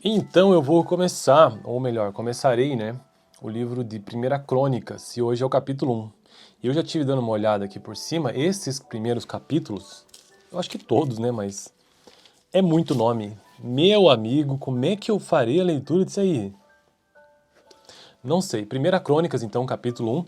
Então eu vou começar, ou melhor, começarei, né, o livro de 1 Crônicas, e hoje é o capítulo 1. Eu já tive dando uma olhada aqui por cima, esses primeiros capítulos, eu acho que todos, né, mas é muito nome. Meu amigo, como é que eu farei a leitura disso aí? Não sei. 1 Crônicas, então, capítulo 1.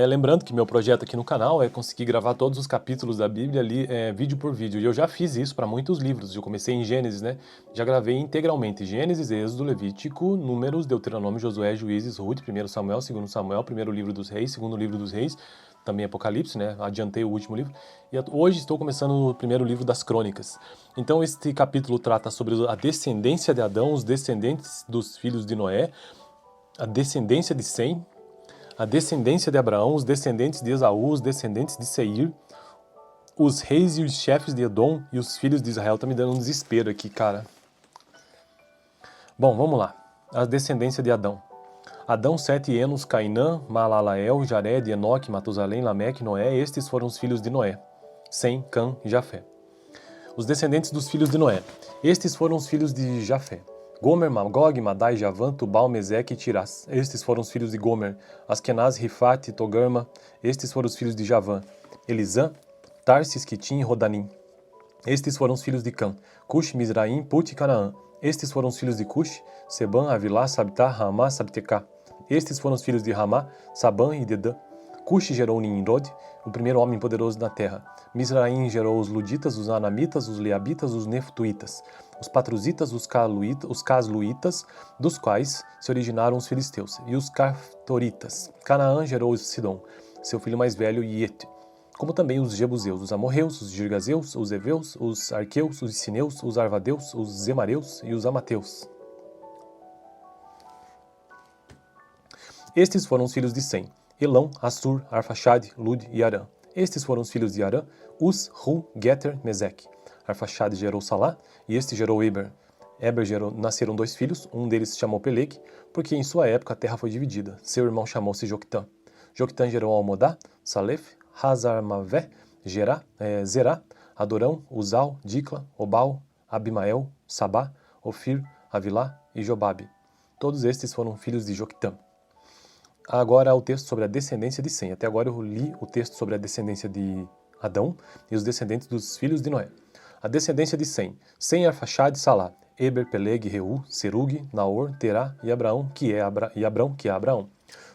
Lembrando que meu projeto aqui no canal é conseguir gravar todos os capítulos da Bíblia ali, vídeo por vídeo. E eu já fiz isso para muitos livros. Eu comecei em Gênesis, né? Já gravei integralmente Gênesis, Êxodo, Levítico, Números, Deuteronômio, Josué, Juízes, Ruth, 1 Samuel, 2 Samuel, 1 livro dos Reis, 2 livro dos Reis, também Apocalipse, né? Adiantei o último livro. E hoje estou começando o 1º livro das Crônicas. Então este capítulo trata sobre a descendência de Adão, os descendentes dos filhos de Noé, a descendência de Sem, a descendência de Abraão, os descendentes de Esaú, os descendentes de Seir, os reis e os chefes de Edom e os filhos de Israel. Tá me dando um desespero aqui, cara. Bom, vamos lá. A descendência de Adão. Adão, Sete, Enos, Cainã, Malalael, Jared, Enoque, Matusalém, Lameque, Noé. Estes foram os filhos de Noé. Sem, Cã e Jafé. Os descendentes dos filhos de Noé. Estes foram os filhos de Jafé. Gomer, Magog, Madai, Javã, Tubal, Meseque e Tirás. Estes foram os filhos de Gomer. Askenaz, Rifate, Togarma. Estes foram os filhos de Javã. Elisã, Tarsis, Quitim e Rodanim. Estes foram os filhos de Cã. Cush, Mizraim, Put e Canaã. Estes foram os filhos de Cush. Sebã, Avilá, Sabitá, Ramá, Sabtecá. Estes foram os filhos de Ramá, Sabã e Dedã. Cush gerou Nimrod, o primeiro homem poderoso na terra. Mizraim gerou os Luditas, os Anamitas, os Leabitas, os Neftuítas, os Patruzitas, os Casluítas, dos quais se originaram os filisteus, e os Caftoritas. Canaã gerou Sidom, seu filho mais velho, Iete, como também os Jebuseus, os Amorreus, os Girgazeus, os Eveus, os Arqueus, os Sineus, os Arvadeus, os Zemareus e os Amateus. Estes foram os filhos de Sem: Elão, Assur, Arfaxade, Lud e Arã. Estes foram os filhos de Arã: Uz, Hu, Geter, Meseque. Arfaxade gerou Salá, e este gerou Eber. Nasceram 2 filhos, um deles se chamou Peleg, porque em sua época a terra foi dividida. Seu irmão chamou-se Joctã. Joctã gerou Almodá, Salef, Hazarmavé, Zerá, Adorão, Uzal, Dicla, Obal, Abimael, Sabá, Ofir, Avilá e Jobabe. Todos estes foram filhos de Joctã. Agora o texto sobre a descendência de Sem. Até agora eu li o texto sobre a descendência de Adão e os descendentes dos filhos de Noé. A descendência de Sem: Sem, Arfaxade, Salá, Eber, Peleg, Reu, Serug, Naor, Terá e Abraão, que é Abraão.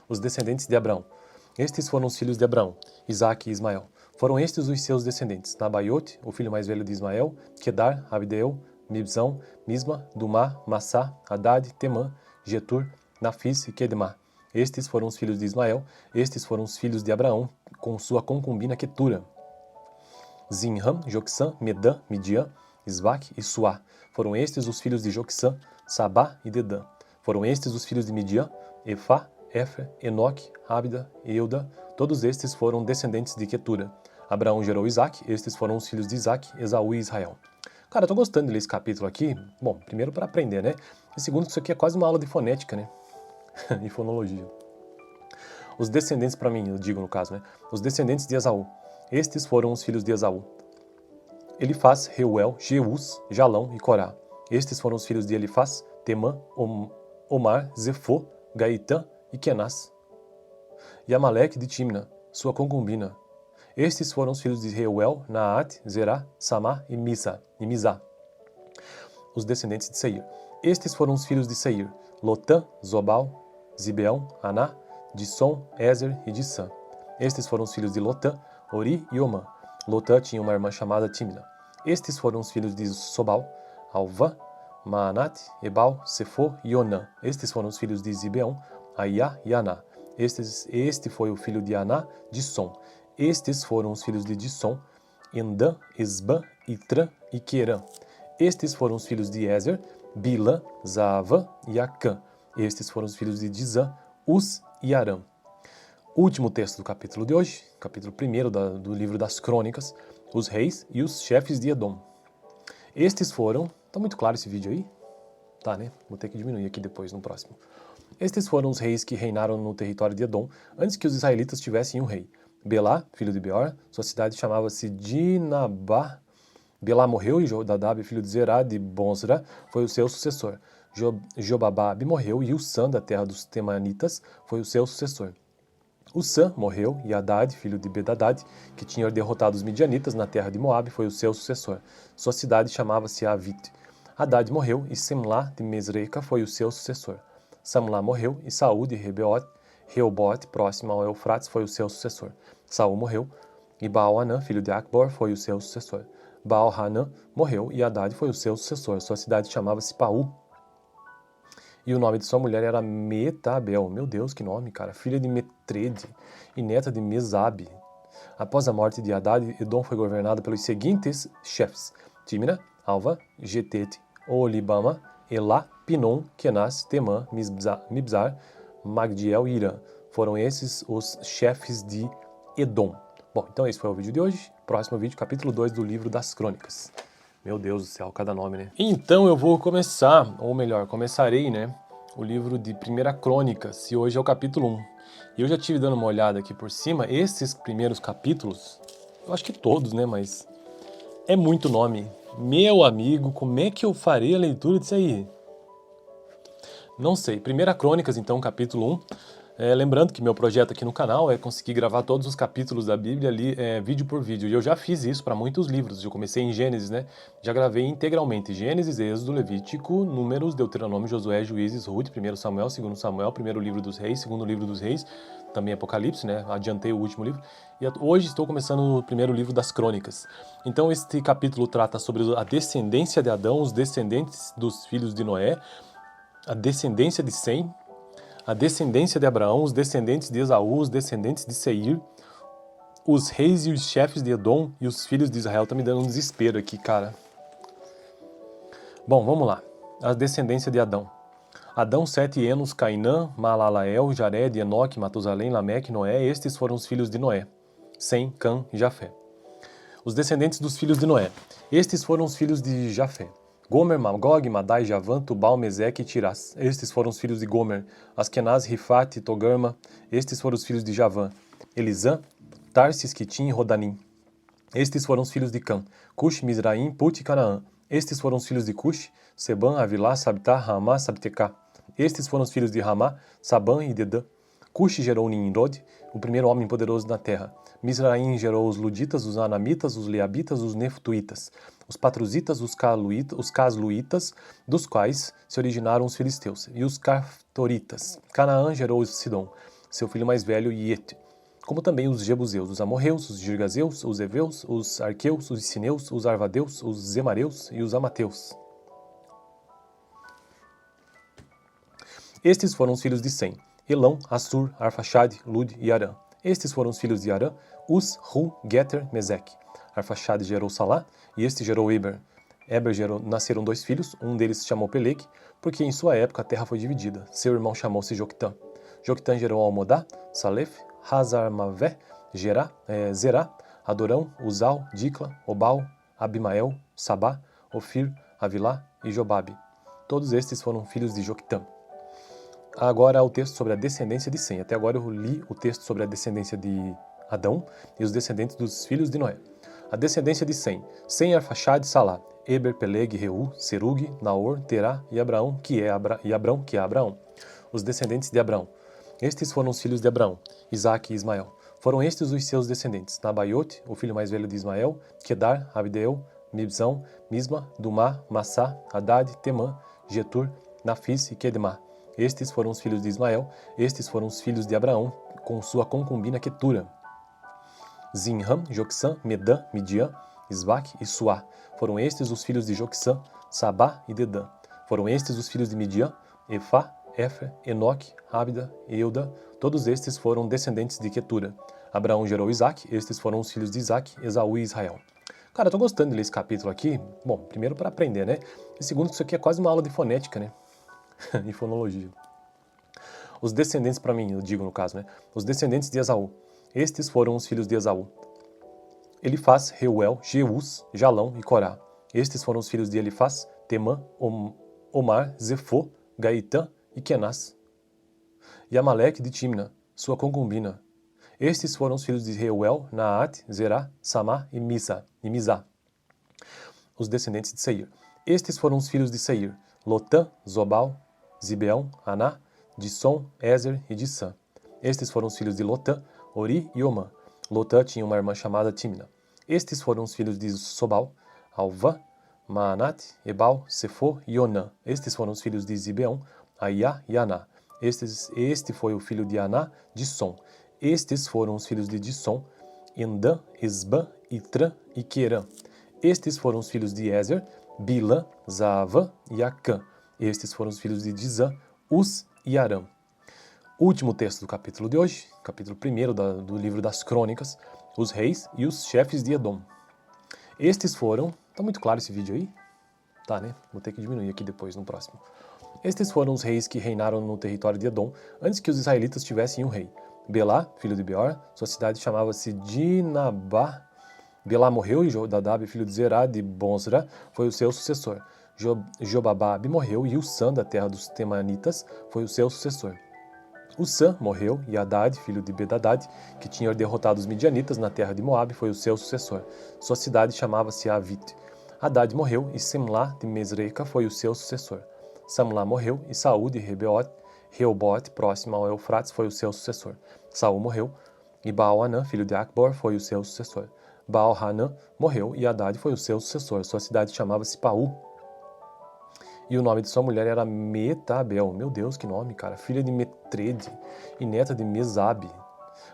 Os descendentes de Abraão. Estes foram os filhos de Abraão, Isaque e Ismael. Foram estes os seus descendentes: Nabaiote, o filho mais velho de Ismael, Quedar, Abdeu, Mibzão, Misma, Dumá, Massá, Haddad, Temã, Getur, Nafis e Quedemá. Estes foram os filhos de Ismael. Estes foram os filhos de Abraão, com sua concubina Quetura. Zinram, Joxã, Medã, Midian, Isvac e Suá. Foram estes os filhos de Joxã, Sabá e Dedã. Foram estes os filhos de Midian: Efá, Éfer, Enoque, Abda e Euda. Todos estes foram descendentes de Quetura. Abraão gerou Isaque. Estes foram os filhos de Isaque, Esaú e Israel. Cara, eu tô gostando de ler esse capítulo aqui. Bom, primeiro para aprender, né? E segundo que isso aqui é quase uma aula de fonética, né? E fonologia. Os descendentes, para mim, eu digo no caso, né? Os descendentes de Esaú. Estes foram os filhos de Esaú: Elifaz, Reuel, Jeus, Jalão e Corá. Estes foram os filhos de Elifaz: Temã, Omar, Zefô, Gaitã e Kenaz. E Amaleque de Timna, sua concubina. Estes foram os filhos de Reuel, Naate, Zerá, Samá e Mizá. Os descendentes de Seir. Estes foram os filhos de Seir: Lotã, Zobal, Zibeão, Aná, Dissom, Ezer e Dissã. Estes foram os filhos de Lotã, Ori e Omã. Lotã tinha uma irmã chamada Timna. Estes foram os filhos de Sobal: Alvã, Maanate, Ebal, Sefô e Onã. Estes foram os filhos de Zibeão: Aiá e Aná. Este foi o filho de Aná, Dissom. Estes foram os filhos de Dissom: Endã, Esbã, Itrã e Querã. Estes foram os filhos de Ezer: Bilã, Zaavã e Acã. Estes foram os filhos de Dizã, Uz e Arã. Último texto do capítulo de hoje, capítulo 1 do livro das Crônicas: os reis e os chefes de Edom. Estes foram... Tá muito claro esse vídeo aí? Tá, né? Vou ter que diminuir aqui depois, no próximo. Estes foram os reis que reinaram no território de Edom, antes que os israelitas tivessem um rei. Belá, filho de Beor, sua cidade chamava-se Dinabá. Belá morreu e Jodadab, filho de Zerá de Bozra, foi o seu sucessor. Jobababe morreu e Ussã, da terra dos Temanitas, foi o seu sucessor. Ussã morreu e Hadad, filho de Bedadad, que tinha derrotado os midianitas na terra de Moabe, foi o seu sucessor. Sua cidade chamava-se Avit. Hadad morreu e Semlá de Mesreca foi o seu sucessor. Samlá morreu e Saúl de Reobote, próximo ao Eufrates, foi o seu sucessor. Saúl morreu e Baal-Hanã, filho de Acbor, foi o seu sucessor. Baal-Hanã morreu e Hadad foi o seu sucessor. Sua cidade chamava-se Paú. E o nome de sua mulher era Metabel. Meu Deus, que nome, cara. Filha de Metrede e neta de Mesabe. Após a morte de Hadad, Edom foi governado pelos seguintes chefes: Tímina, Alva, Getete, Olibama, Elá, Pinom, Kenaz, Temã, Mibzar, Magdiel e Irã. Foram esses os chefes de Edom. Bom, então esse foi o vídeo de hoje. Próximo vídeo, capítulo 2 do livro das Crônicas. Meu Deus do céu, cada nome, né? Então eu vou começar, ou melhor, começarei, né, o livro de 1 Crônicas, e hoje é o capítulo 1. E eu já tive dando uma olhada aqui por cima, esses primeiros capítulos, eu acho que todos, né, mas é muito nome. Meu amigo, como é que eu farei a leitura disso aí? Não sei. 1 Crônicas, então, capítulo 1. Lembrando que meu projeto aqui no canal é conseguir gravar todos os capítulos da Bíblia ali, vídeo por vídeo. E eu já fiz isso para muitos livros. Eu comecei em Gênesis, né? Já gravei integralmente Gênesis, Êxodo, Levítico, Números, Deuteronômio, Josué, Juízes, Ruth, 1 Samuel, 2 Samuel, 1º livro dos Reis, 2º livro dos Reis, também Apocalipse, né? Adiantei o último livro. E hoje estou começando o 1º livro das Crônicas. Então este capítulo trata sobre a descendência de Adão, os descendentes dos filhos de Noé, a descendência de Sem, a descendência de Abraão, os descendentes de Esaú, os descendentes de Seir, os reis e os chefes de Edom e os filhos de Israel. Tá me dando um desespero aqui, cara. Bom, vamos lá. A descendência de Adão. Adão, Sete, Enos, Cainã, Malalael, Jared, Enoque, Matusalém, Lameque, Noé. Estes foram os filhos de Noé. Sem, Cã e Jafé. Os descendentes dos filhos de Noé. Estes foram os filhos de Jafé. Gomer, Magog, Madai, Javan, Tubal, Meseque e Tirás. Estes foram os filhos de Gomer. Askenaz, Rifate, Togarma. Estes foram os filhos de Javã. Elisã, Tarsis, Quitim e Rodanim. Estes foram os filhos de Cã. Cush, Mizraim, Put e Canaã. Estes foram os filhos de Cush. Seban, Avilá, Sabtá, Ramá, Sabtecá. Estes foram os filhos de Ramá, Sabã e Dedã. Cush gerou Nimrod, o primeiro homem poderoso na terra. Mizraim gerou os Luditas, os Anamitas, os Leabitas, os Neftuítas, os Patruzitas, os Casluítas, dos quais se originaram os filisteus, e os Caftoritas. Canaã gerou Sidom, seu filho mais velho, Iete, como também os Jebuseus, os Amorreus, os Girgazeus, os Eveus, os Arqueus, os Sineus, os Arvadeus, os Zemareus e os Amateus. Estes foram os filhos de Sem: Elão, Assur, Arfaxade, Lud e Arã. Estes foram os filhos de Arã: Us, Hu, Geter, Meseque. Arfaxade gerou Salá, e este gerou Eber. Nasceram 2 filhos, um deles se chamou Peleg, porque em sua época a terra foi dividida. Seu irmão chamou-se Joctã. Joctã gerou Almodá, Salef, Hazarmavé, Zerá, Adorão, Uzal, Dicla, Obal, Abimael, Sabá, Ofir, Avilá e Jobabe. Todos estes foram filhos de Joctã. Agora o texto sobre a descendência de Sem. Até agora eu li o texto sobre a descendência de Adão e os descendentes dos filhos de Noé. A descendência de Sem. Sem, Arfaxade, Salá, Eber, Peleg, Reu, Serug, Naor, Terá e Abraão, que é Abraão. Os descendentes de Abraão. Estes foram os filhos de Abraão, Isaque e Ismael. Foram estes os seus descendentes: Nabaiote, o filho mais velho de Ismael, Quedar, Abdeu, Mibzão, Misma, Dumá, Massá, Hadad, Temã, Getur, Nafis e Quedemá. Estes foram os filhos de Ismael. Estes foram os filhos de Abraão, com sua concubina Quetura: Zinram, Joksã, Medã, Midian, Isbaque e Suá. Foram estes os filhos de Joksã, Sabá e Dedã. Foram estes os filhos de Midian: Efá, Éfer, Enoque, Abda e Euda. Todos estes foram descendentes de Quetura. Abraão gerou Isaque. Estes foram os filhos de Isaque, Esaú e Israel. Cara, eu tô gostando de ler esse capítulo aqui. Bom, primeiro para aprender, né? E segundo que isso aqui é quase uma aula de fonética, né? E fonologia. Os descendentes, para mim, eu digo no caso, né? Os descendentes de Esaú. Estes foram os filhos de Esaú: Elifaz, Reuel, Jeus, Jalão e Corá. Estes foram os filhos de Elifaz: Temã, Omar, Zefô, Gaitã e Kenaz. E Amaleque de Timna, sua concubina. Estes foram os filhos de Reuel, Naate, Zerá, Samá e Mizá. Os descendentes de Seir. Estes foram os filhos de Seir: Lotã, Zobal, Zibeão, Aná, Dissom, Ezer e Dissã. Estes foram os filhos de Lotã, Ori e Omã. Lotã tinha uma irmã chamada Tímina. Estes foram os filhos de Sobal, Alvã, Maanate, Ebal, Sefo e Onã. Estes foram os filhos de Zibeão, Aiá e Aná. Este foi o filho de Aná, Dissom. Estes foram os filhos de Dissom, Endã, Esbã, Itrã e Querã. Estes foram os filhos de Ezer, Bilã, Zaavã e Acã. Estes foram os filhos de Dizã, Uz e Arã. Último texto do capítulo de hoje, capítulo 1 do livro das Crônicas, os reis e os chefes de Edom. Estes foram... Tá muito claro esse vídeo aí? Tá, né? Vou ter que diminuir aqui depois, no próximo. Estes foram os reis que reinaram no território de Edom, antes que os israelitas tivessem um rei. Belá, filho de Beor, sua cidade chamava-se Dinabá. Belá morreu e Jodadab, filho de Zerá, de Bozra, foi o seu sucessor. Jobababe morreu e Ussã, da terra dos Temanitas, foi o seu sucessor. Ussã morreu e Haddad, filho de Bedadad, que tinha derrotado os midianitas na terra de Moabe, foi o seu sucessor. Sua cidade chamava-se Avit. Haddad morreu e Semlá de Mesreca foi o seu sucessor. Samlá morreu e Saúl de Reobote, próximo ao Eufrates, foi o seu sucessor. Saúl morreu e Baal-Hanã, filho de Acbor, foi o seu sucessor. Baal-Hanã morreu e Haddad foi o seu sucessor. Sua cidade chamava-se Paú. E o nome de sua mulher era Metabel. Meu Deus, que nome, cara. Filha de Metrede e neta de Mesabe.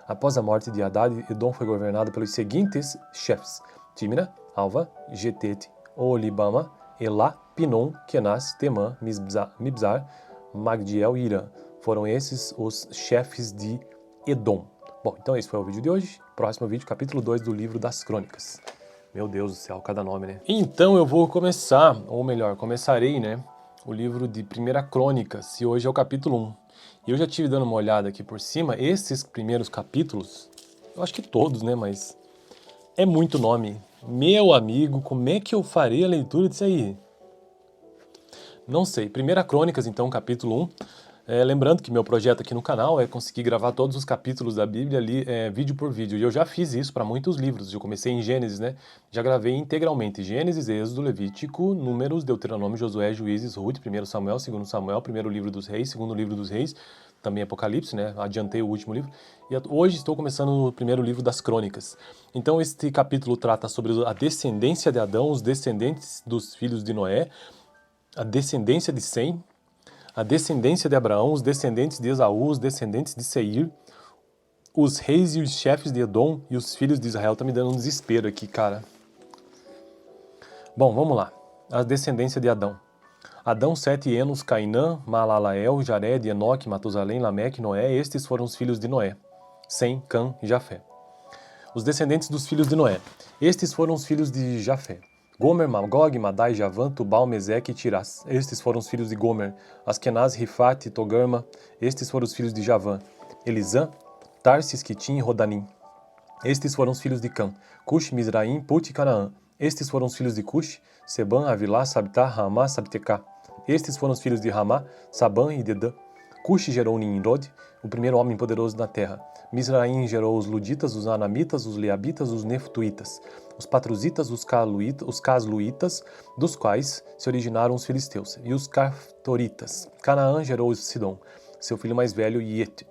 Após a morte de Haddad, Edom foi governado pelos seguintes chefes: Tímina, Alva, Getete, Olibama, Elá, Pinom, Kenaz, Temã, Mibzar, Magdiel e Irã. Foram esses os chefes de Edom. Bom, então esse foi o vídeo de hoje. Próximo vídeo, capítulo 2 do livro das Crônicas. Meu Deus do céu, cada nome, né? Então eu vou começar, ou melhor, começarei, né, o livro de 1 Crônicas, e hoje é o capítulo 1. E eu já tive dando uma olhada aqui por cima, esses primeiros capítulos, eu acho que todos, né, mas é muito nome. Meu amigo, como é que eu farei a leitura disso aí? Não sei. 1 Crônicas, então, capítulo 1. Lembrando que meu projeto aqui no canal é conseguir gravar todos os capítulos da Bíblia ali, vídeo por vídeo. E eu já fiz isso para muitos livros. Eu comecei em Gênesis, né? Já gravei integralmente Gênesis, Êxodo, Levítico, Números, Deuteronômio, Josué, Juízes, Ruth, 1 Samuel, 2 Samuel, 1 livro dos Reis, 2 livro dos Reis, também Apocalipse, né? Adiantei o último livro. E hoje estou começando o 1º livro das Crônicas. Então este capítulo trata sobre a descendência de Adão, os descendentes dos filhos de Noé, a descendência de Sem, a descendência de Abraão, os descendentes de Esaú, os descendentes de Seir, os reis e os chefes de Edom e os filhos de Israel. Tá me dando um desespero aqui, cara. Bom, vamos lá. A descendência de Adão. Adão, Sete, Enos, Cainã, Malalael, Jared, Enoque, Matusalém, Lameque, Noé. Estes foram os filhos de Noé. Sem, Cã e Jafé. Os descendentes dos filhos de Noé. Estes foram os filhos de Jafé. Gomer, Magog, Madai, Javã, Tubal, Meseque e Tirás. Estes foram os filhos de Gomer. Askenaz, Rifate, Togarma. Estes foram os filhos de Javã. Elisã, Tarsis, Quitim e Rodanim. Estes foram os filhos de Cã. Cush, Mizraim, Put e Canaã. Estes foram os filhos de Cush. Sebã, Avilá, Sabitá, Ramá, Sabtecá. Estes foram os filhos de Ramá, Sabã e Dedã. Cush gerou Nimrod, o primeiro homem poderoso na terra. Mizraim gerou os Luditas, os Anamitas, os Leabitas, os Neftuítas, os Patruzitas, os Casluítas, dos quais se originaram os filisteus, e os Caftoritas. Canaã gerou Sidom, seu filho mais velho, Iete,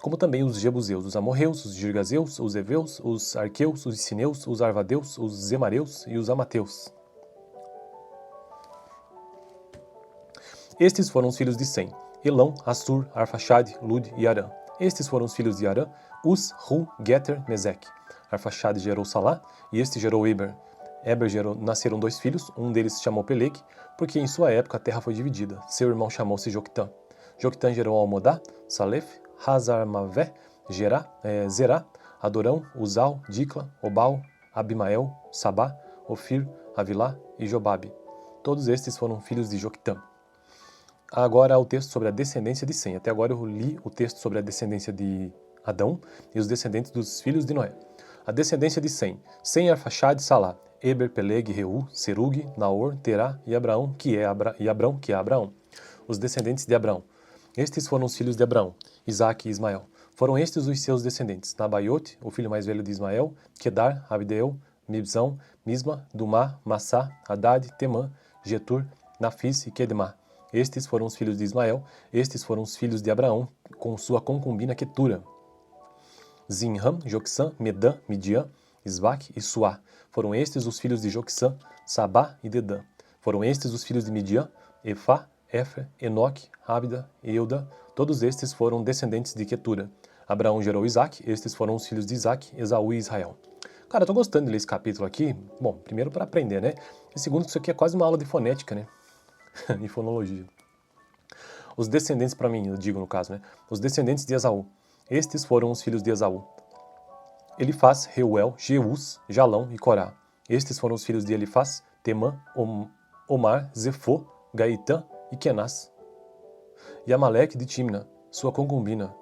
como também os Jebuseus, os Amorreus, os Girgazeus, os Eveus, os Arqueus, os Sineus, os Arvadeus, os Zemareus e os Amateus. Estes foram os filhos de Sem: Elão, Assur, Arfaxade, Lud e Arã. Estes foram os filhos de Arã: Uz, Hu, Geter, Meseque. Arfaxade gerou Salá, e este gerou Eber. Nasceram 2 filhos, um deles se chamou Peleg, porque em sua época a terra foi dividida. Seu irmão chamou-se Joctã. Joctã gerou Almodá, Salef, Hazarmavé, Zerá, Adorão, Uzal, Dicla, Obal, Abimael, Sabá, Ofir, Avilá e Jobabe. Todos estes foram filhos de Joctã. Agora o texto sobre a descendência de Sem. Até agora eu li o texto sobre a descendência de Adão e os descendentes dos filhos de Noé. A descendência de Sem: Sem, Arfaxade, Salá, Eber, Peleg, Reu, Serug, Naor, Terá e Abraão, que é Abraão. Os descendentes de Abraão. Estes foram os filhos de Abraão, Isaque e Ismael. Foram estes os seus descendentes: Nabaiote, o filho mais velho de Ismael, Quedar, Abdeu, Mibzão, Misma, Dumá, Massá, Haddad, Temã, Getur, Nafis e Quedemá. Estes foram os filhos de Ismael. Estes foram os filhos de Abraão, com sua concubina Quetura. Zinram, Joksã, Medã, Midian, Isvac e Suá. Foram estes os filhos de Joksã, Sabá e Dedã. Foram estes os filhos de Midian, Efá, Éfer, Enoque, Ábida e Euda. Todos estes foram descendentes de Quetura. Abraão gerou Isaque. Estes foram os filhos de Isaque, Esaú e Israel. Cara, eu tô gostando de ler esse capítulo aqui. Bom, primeiro para aprender, né? E segundo, que isso aqui é quase uma aula de fonética, né? E fonologia. Os descendentes, para mim, eu digo no caso, né? Os descendentes de Esaú. Estes foram os filhos de Esaú: Elifaz, Reuel, Jeus, Jalão e Corá. Estes foram os filhos de Elifaz: Temã, Omar, Zefô, Gaitã e Kenaz. E Amaleque de Timna, sua concubina.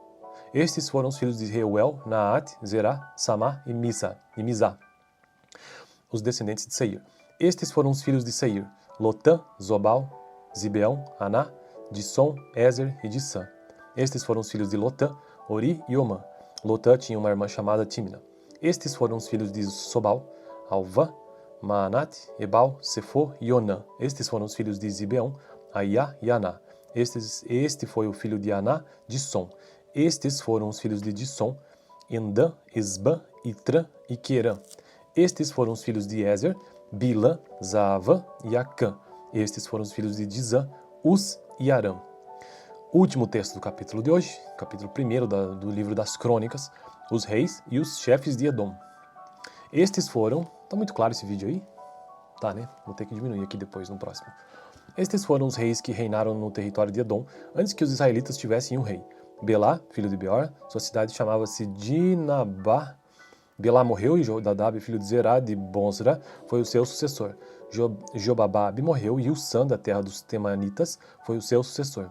Estes foram os filhos de Reuel, Naate, Zerá, Samá e Mizá. Os descendentes de Seir. Estes foram os filhos de Seir: Lotã, Zobal, Zibeão, Aná, Dissom, Ezer e Dissã. Estes foram os filhos de Lotã, Ori e Omã. Lotã tinha uma irmã chamada Timna. Estes foram os filhos de Sobal: Alvã, Maanate, Ebal, Sefô e Onã. Estes foram os filhos de Zibeão: Aiá e Aná. Este foi o filho de Aná, Dissom. Estes foram os filhos de Dissom: Endã, Esbã, Itrã e Querã. Estes foram os filhos de Ezer: Bilã, Zaavã e Acã. Estes foram os filhos de Dizã: Uz e Arã. Último texto do capítulo de hoje, capítulo 1 do livro das Crônicas, os reis e os chefes de Edom. Estes foram... Tá muito claro esse vídeo aí? Tá, né? Vou ter que diminuir aqui depois, no próximo. Estes foram os reis que reinaram no território de Edom, antes que os israelitas tivessem um rei. Belá, filho de Beor, sua cidade chamava-se Dinabá. Belá morreu e Jodadab, filho de Zerá de Bonsra, foi o seu sucessor. Jobababe morreu e Ussã, da terra dos Temanitas, foi o seu sucessor.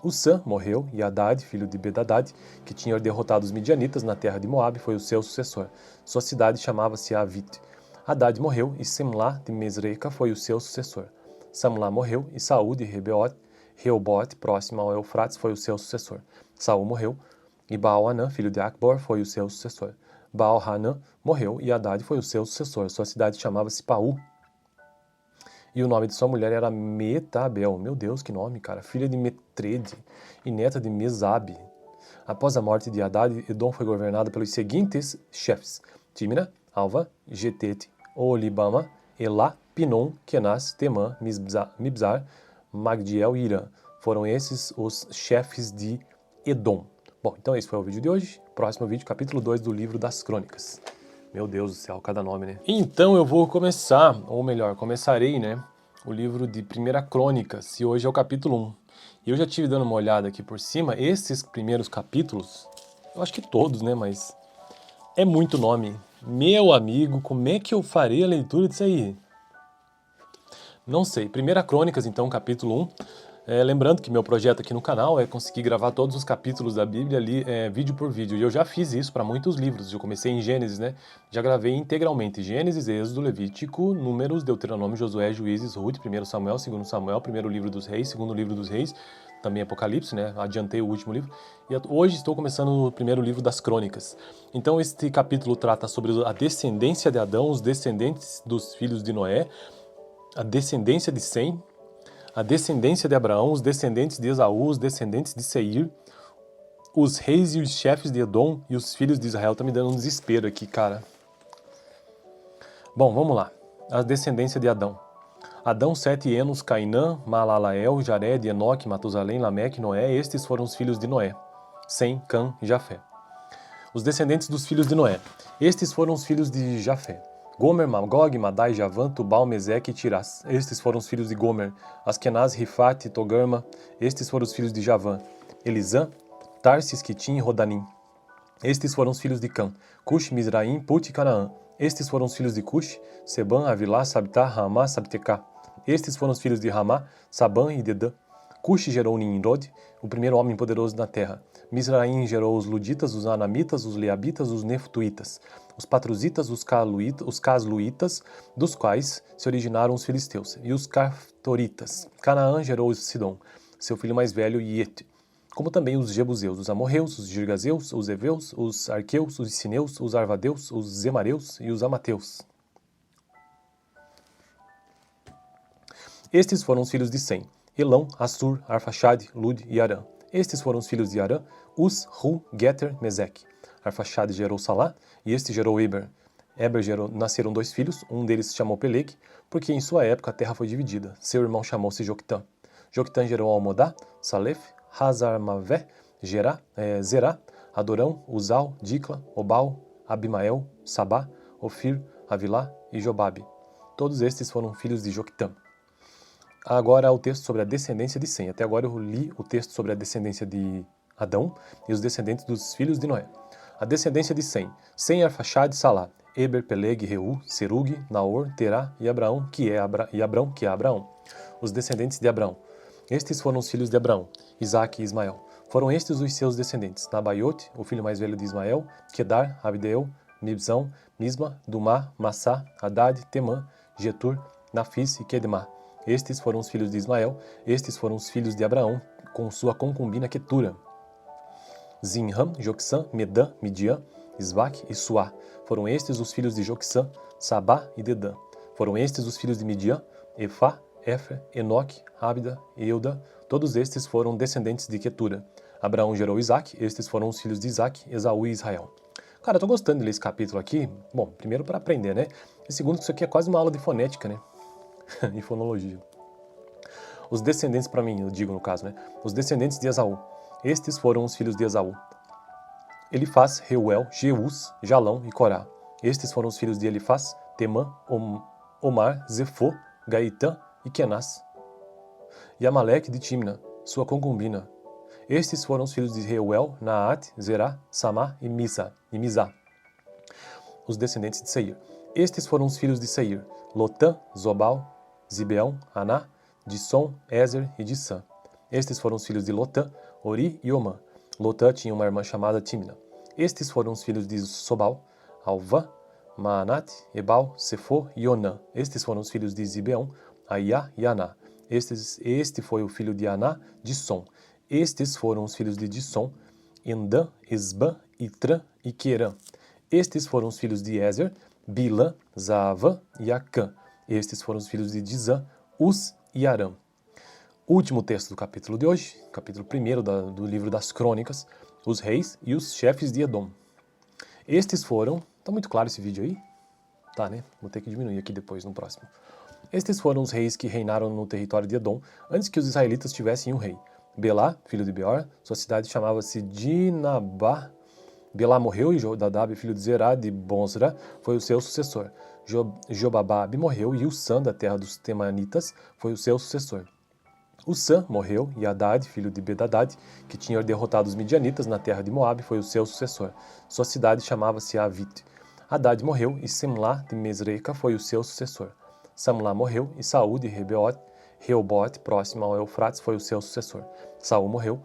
Ussã morreu e Hadad, filho de Bedadad, que tinha derrotado os midianitas na terra de Moabe, foi o seu sucessor. Sua cidade chamava-se Avit. Hadad morreu e Semlá de Mesreca foi o seu sucessor. Samlá morreu e Saúl de Reobote, próximo ao Eufrates, foi o seu sucessor. Saúl morreu e Baal-Hanã, filho de Acbor, foi o seu sucessor. Baal-Hanã morreu e Hadad foi o seu sucessor. Sua cidade chamava-se Paú. E o nome de sua mulher era Metabel. Meu Deus, que nome, cara. Filha de Metrede e neta de Mesabe. Após a morte de Hadad, Edom foi governado pelos seguintes chefes: Timna, Alva, Getete, Olibama, Elá, Pinom, Kenaz, Temã, Mibzar, Magdiel e Irã. Foram esses os chefes de Edom. Bom, então esse foi o vídeo de hoje. Próximo vídeo, capítulo 2 do livro das Crônicas. Meu Deus do céu, cada nome, né? Então eu vou começar, ou melhor, começarei, né, o livro de 1 Crônicas, e hoje é o capítulo 1. E eu já tive dando uma olhada aqui por cima, esses primeiros capítulos, eu acho que todos, né, mas é muito nome. Meu amigo, como é que eu farei a leitura disso aí? Não sei. 1 Crônicas, então, capítulo 1. Lembrando que meu projeto aqui no canal é conseguir gravar todos os capítulos da Bíblia ali, vídeo por vídeo. E eu já fiz isso para muitos livros. Eu comecei em Gênesis, né? Já gravei integralmente Gênesis, Êxodo, Levítico, Números, Deuteronômio, Josué, Juízes, Ruth, 1 Samuel, 2 Samuel, 1º livro dos Reis, 2º livro dos Reis, também Apocalipse, né? Adiantei o último livro. E hoje estou começando o 1º livro das Crônicas. Então este capítulo trata sobre a descendência de Adão, os descendentes dos filhos de Noé, a descendência de Sem, a descendência de Abraão, os descendentes de Esaú, os descendentes de Seir, os reis e os chefes de Edom e os filhos de Israel. Tá me dando um desespero aqui, cara. Bom, vamos lá. A descendência de Adão. Adão, Sete, Enos, Cainã, Malalael, Jared, Enoque, Matusalém, Lameque, Noé. Estes foram os filhos de Noé. Sem, Cã e Jafé. Os descendentes dos filhos de Noé. Estes foram os filhos de Jafé: Gomer, Magog, Madai, Javã, Tubal, Meseque e Tirás. Estes foram os filhos de Gomer. Askenaz, Rifate, Togarma. Estes foram os filhos de Javã: Elisã, Tarsis, Quitim e Rodanim. Estes foram os filhos de Cã: Cush, Mizraim, Put e Canaã. Estes foram os filhos de Cush: Sebã, Avilá, Sabitá, Ramá, Sabtecá. Estes foram os filhos de Ramá: Sabã e Dedã. Cush gerou Nimrod, o primeiro homem poderoso na terra. Mizraim gerou os Luditas, os Anamitas, os Leabitas, os Neftuítas, os Patruzitas, os Casluítas, dos quais se originaram os filisteus, e os Caftoritas. Canaã gerou Sidom, seu filho mais velho, Iete, como também os Jebuseus, os Amorreus, os Girgazeus, os Eveus, os Arqueus, os Sineus, os Arvadeus, os Zemareus e os Amateus. Estes foram os filhos de Sem. Elão, Assur, Arfaxade, Lud e Arã. Estes foram os filhos de Arã, Uz, Hu, Geter, Meseque. Arfaxade gerou Salá, e este gerou Eber. Nasceram 2 filhos, um deles se chamou Peleg, porque em sua época a terra foi dividida. Seu irmão chamou-se Joctã. Joctã gerou Almodá, Salef, Hazarmavé, Zerá, Adorão, Uzal, Dicla, Obal, Abimael, Sabá, Ofir, Avilá e Jobabe. Todos estes foram filhos de Joctã. Agora o texto sobre a descendência de Sem. Até agora eu li o texto sobre a descendência de Adão e os descendentes dos filhos de Noé. A descendência de Sem. Sem, Arfaxade, Salá, Eber, Peleg, Reu, Serug, Naor, Terá e Abraão, que é Abraão. Os descendentes de Abraão. Estes foram os filhos de Abraão, Isaque e Ismael. Foram estes os seus descendentes: Nabaiote, o filho mais velho de Ismael, Quedar, Abdeu, Mibzão, Misma, Dumá, Massá, Hadad, Temã, Getur, Nafis e Quedemá. Estes foram os filhos de Ismael. Estes foram os filhos de Abraão, com sua concubina Quetura. Zinram, Joksã, Medã, Midian, Isvac e Suá. Foram estes os filhos de Joksã, Sabá e Dedã. Foram estes os filhos de Midian, Efá, Éfer, Enoque, Abda e Euda. Todos estes foram descendentes de Quetura. Abraão gerou Isaque. Estes foram os filhos de Isaque, Esaú e Israel. Cara, eu tô gostando de ler esse capítulo aqui. Bom, primeiro para aprender, né? E segundo que isso aqui é quase uma aula de fonética, né? E fonologia. Os descendentes, para mim, eu digo no caso, né? Os descendentes de Esaú. Estes foram os filhos de Esaú: Elifaz, Reuel, Jeus, Jalão e Corá. Estes foram os filhos de Elifaz: Temã, Omar, Zefô, Gaitã e Kenaz. E Amaleque de Timna, sua concubina. Estes foram os filhos de Reuel, Naat, Zerá, Samá e Mizá. Os descendentes de Seir. Estes foram os filhos de Seir: Lotã, Zobal, Zibeão, Aná, Dissom, Ezer e Dissã. Estes foram os filhos de Lotã, Ori e Omã. Lotã tinha uma irmã chamada Timna. Estes foram os filhos de Sobal, Alvã, Maanate, Ebal, Sefô e Onã. Estes foram os filhos de Zibeão, Aiá e Aná. Este foi o filho de Aná, Dissom. Estes foram os filhos de Dissom, Endã, Esbã, Itrã e Querã. Estes foram os filhos de Ezer, Bilã, Zaavã e Acã. Estes foram os filhos de Dizã, Uz e Arã. Último texto do capítulo de hoje, capítulo 1 do livro das Crônicas, os reis e os chefes de Edom. Estes foram... Tá muito claro esse vídeo aí? Tá, né? Vou ter que diminuir aqui depois, no próximo. Estes foram os reis que reinaram no território de Edom, antes que os israelitas tivessem um rei. Belá, filho de Beor, sua cidade chamava-se Dinabá. Belá morreu e Jodadab, filho de Zerá de Bozra, foi o seu sucessor. Jobababe morreu e Usã, da terra dos Temanitas, foi o seu sucessor. Usã morreu e Hadad, filho de Bedadad, que tinha derrotado os midianitas na terra de Moabe, foi o seu sucessor. Sua cidade chamava-se Avit. Hadad morreu e Semlá de Mesreca foi o seu sucessor. Samlá morreu e Saúl de Reobote, próximo ao Eufrates, foi o seu sucessor. Saúl morreu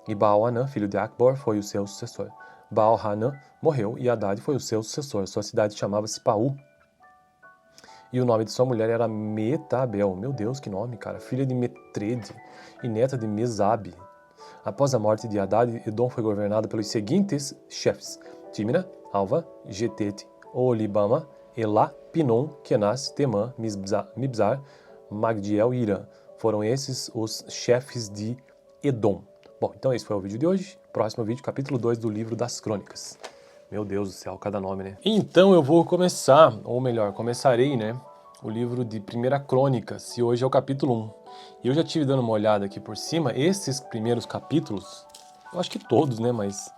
e Baal-Hanã, filho de Acbor, foi o seu sucessor. Baal-Hanã morreu e Hadad foi o seu sucessor. Sua cidade chamava-se Paú. E o nome de sua mulher era Metabel. Meu Deus, que nome, cara. Filha de Metrede e neta de Mesabe. Após a morte de Hadad, Edom foi governado pelos seguintes chefes: Timna, Alva, Getete, Olibama, Elá, Pinom, Kenaz, Temã, Mibzar, Magdiel e Irã. Foram esses os chefes de Edom. Bom, então esse foi o vídeo de hoje. Próximo vídeo, capítulo 2 do livro das Crônicas. Meu Deus do céu, cada nome, né? Então eu vou começar, ou melhor, começarei, né, o livro de 1 Crônicas, e hoje é o capítulo 1. E eu já tive dando uma olhada aqui por cima, esses primeiros capítulos, eu acho que todos, né, mas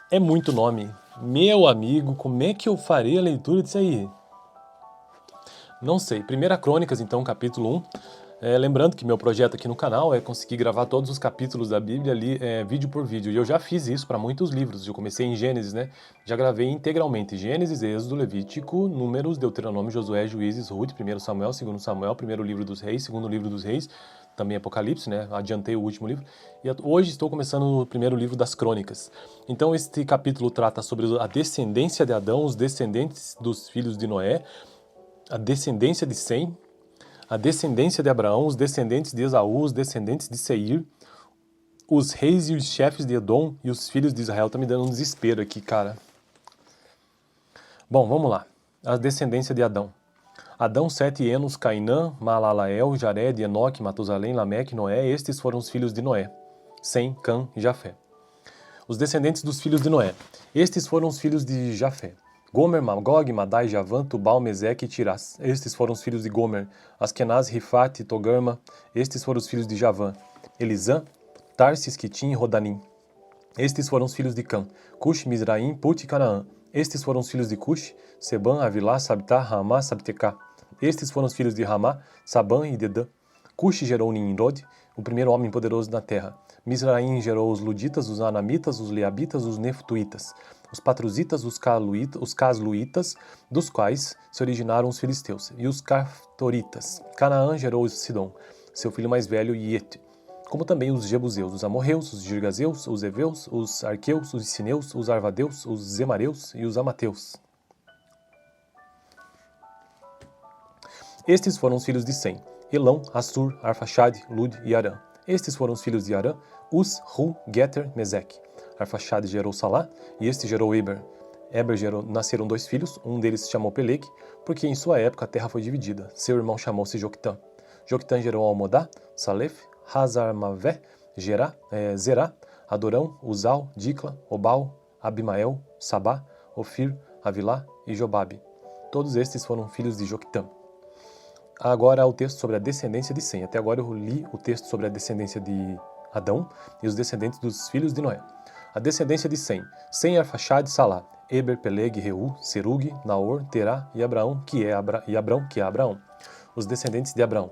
é muito nome. Meu amigo, como é que eu farei a leitura disso aí? Não sei. 1 Crônicas, então, capítulo 1. Lembrando que meu projeto aqui no canal é conseguir gravar todos os capítulos da Bíblia ali, vídeo por vídeo. E eu já fiz isso para muitos livros. Eu comecei em Gênesis, né? Já gravei integralmente Gênesis, Êxodo, Levítico, Números, Deuteronômio, Josué, Juízes, Ruth, 1 Samuel, 2 Samuel, 1º livro dos Reis, 2º livro dos Reis, também Apocalipse, né? Adiantei o último livro. E hoje estou começando o 1º livro das Crônicas. Então este capítulo trata sobre a descendência de Adão, os descendentes dos filhos de Noé, a descendência de Sem, a descendência de Abraão, os descendentes de Esaú, os descendentes de Seir, os reis e os chefes de Edom e os filhos de Israel. Tá me dando um desespero aqui, cara. Bom, vamos lá. A descendência de Adão. Adão, Sete, Enos, Cainã, Malalael, Jared, Enoque, Matusalém, Lameque, Noé, estes foram os filhos de Noé. Sem, Cã e Jafé. Os descendentes dos filhos de Noé. Estes foram os filhos de Jafé. Gomer, Magog, Madai, Javã, Tubal, Meseque e Tirás. Estes foram os filhos de Gomer. Askenaz, Rifate, Togarma. Estes foram os filhos de Javã. Elisã, Tarsis, Quitim e Rodanim. Estes foram os filhos de Cã. Cush, Mizraim, Put e Canaã. Estes foram os filhos de Cush. Sebã, Avilá, Sabtá, Ramá, Sabtecá. Estes foram os filhos de Ramá, Sabã e Dedã. Cush gerou Nimrod, o primeiro homem poderoso na terra. Mizraim gerou os Luditas, os Anamitas, os Leabitas, os Neftuítas, os Patruzitas, os Casluítas, dos quais se originaram os filisteus, e os Caftoritas. Canaã gerou Sidom, seu filho mais velho, Iete, como também os Jebuseus, os Amorreus, os Girgazeus, os Eveus, os Arqueus, os Sineus, os Arvadeus, os Zemareus e os Amateus. Estes foram os filhos de Sem: Elão, Assur, Arfaxade, Lud e Arã. Estes foram os filhos de Arã: Uz, Hu, Geter, Meseque. Arfaxade gerou Salá, e este gerou Eber. Nasceram 2 filhos, um deles se chamou Peleg, porque em sua época a terra foi dividida. Seu irmão chamou-se Joctã. Joctã gerou Almodá, Salef, Hazarmavé, Zerá, Adorão, Uzal, Dicla, Obal, Abimael, Sabá, Ofir, Avilá e Jobabe. Todos estes foram filhos de Joctã. Agora o texto sobre a descendência de Sem. Até agora eu li o texto sobre a descendência de Adão e os descendentes dos filhos de Noé. A descendência de Sem: Sem, Arfaxade, Salá, Eber, Peleg, Reu, Serug, Naor, Terá e Abraão, que é Abraão. Os descendentes de Abraão.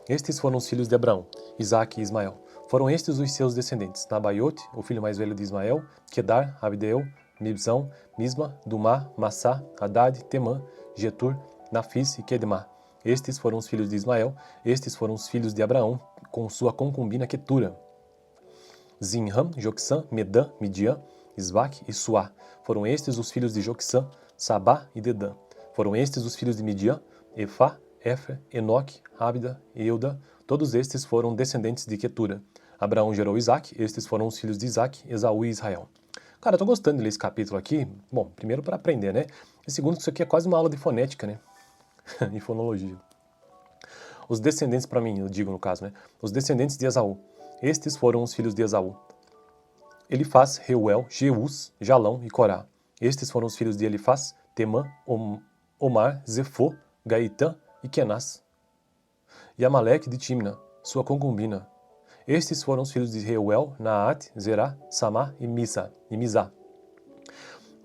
Estes foram os filhos de Abraão, Isaque e Ismael. Foram estes os seus descendentes: Nabaiote, o filho mais velho de Ismael, Quedar, Abdeu, Mibzão, Misma, Dumá, Massá, Hadad, Temã, Getur, Nafis e Quedemá. Estes foram os filhos de Ismael. Estes foram os filhos de Abraão, com sua concubina Quetura. Zinram, Joksã, Medã, Midian, Isvac e Suá. Foram estes os filhos de Joksã, Sabá e Dedã. Foram estes os filhos de Midian: Efá, Éfer, Enoque, Abda e Euda. Todos estes foram descendentes de Quetura. Abraão gerou Isaque. Estes foram os filhos de Isaque, Esaú e Israel. Cara, eu tô gostando de ler esse capítulo aqui. Bom, primeiro para aprender, né? E segundo que isso aqui é quase uma aula de fonética, né? E fonologia. Os descendentes, para mim, eu digo no caso, né? Os descendentes de Esaú. Estes foram os filhos de Esaú: Elifaz, Reuel, Jeus, Jalão e Corá. Estes foram os filhos de Elifaz: Temã, Omar, Zefô, Gaitã e Kenaz. E Amaleque de Timna, sua concubina. Estes foram os filhos de Reuel: Naate, Zerá, Samá e Mizá.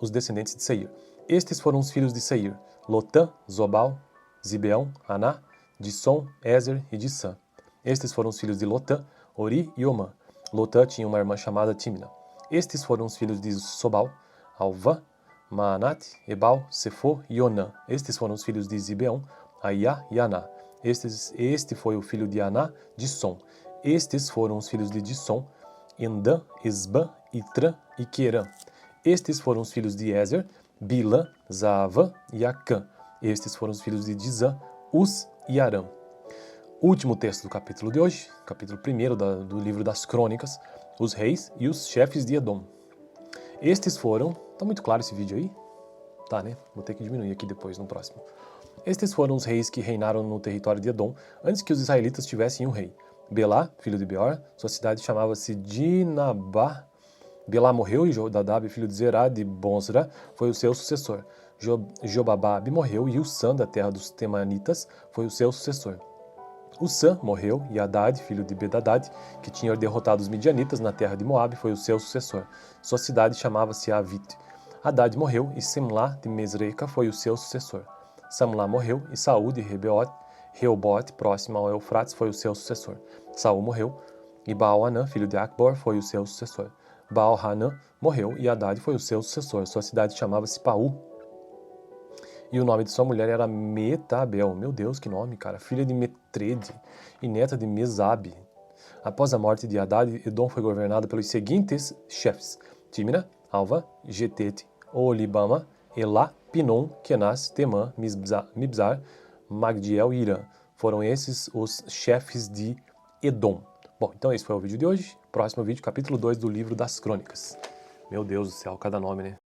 Os descendentes de Seir. Estes foram os filhos de Seir: Lotã, Zobal, Zibeão, Aná, Dissom, Ezer e Dissã. Estes foram os filhos de Lotã, Ori e Omã. Lotã tinha uma irmã chamada Timna. Estes foram os filhos de Sobal: Alvã, Maanate, Ebal, Sefô e Onã. Estes foram os filhos de Zibeão: Aiá e Aná. Este foi o filho de Aná, Dissom. Estes foram os filhos de Dissom: Endã, Esbã, Itrã e Querã. Estes foram os filhos de Ezer: Bilã, Zaavã e Acã. Estes foram os filhos de Dizã: Uz e Arã. Último texto do capítulo de hoje, capítulo 1 do livro das Crônicas: os reis e os chefes de Edom. Estes foram... Tá muito claro esse vídeo aí? Tá, né? Vou ter que diminuir aqui depois, no próximo. Estes foram os reis que reinaram no território de Edom antes que os israelitas tivessem um rei. Belá, filho de Beor, sua cidade chamava-se Dinabá. Belá morreu e Jodadab, filho de Zerá de Bozra, foi o seu sucessor. Jobababe morreu e Usã, da terra dos Temanitas, foi o seu sucessor. Usã morreu e Hadad, filho de Bedadad, que tinha derrotado os midianitas na terra de Moabe, foi o seu sucessor. Sua cidade chamava-se Avite. Hadad morreu e Semlá de Mesreca foi o seu sucessor. Samlá morreu e Saúl de Reobote, próximo ao Eufrates, foi o seu sucessor. Saúl morreu e Baal-Hanã, filho de Acbor, foi o seu sucessor. Baal-Hanã morreu e Hadad foi o seu sucessor. Sua cidade chamava-se Paú. E o nome de sua mulher era Metabel. Meu Deus, que nome, cara. Filha de Metrede e neta de Mesabe. Após a morte de Hadad, Edom foi governado pelos seguintes chefes: Timna, Alva, Getete, Olibama, Elá, Pinom, Kenaz, Temã, Mibzar, Magdiel e Irã. Foram esses os chefes de Edom. Bom, então esse foi o vídeo de hoje. Próximo vídeo, capítulo 2 do livro das Crônicas. Meu Deus do céu, cada nome, né?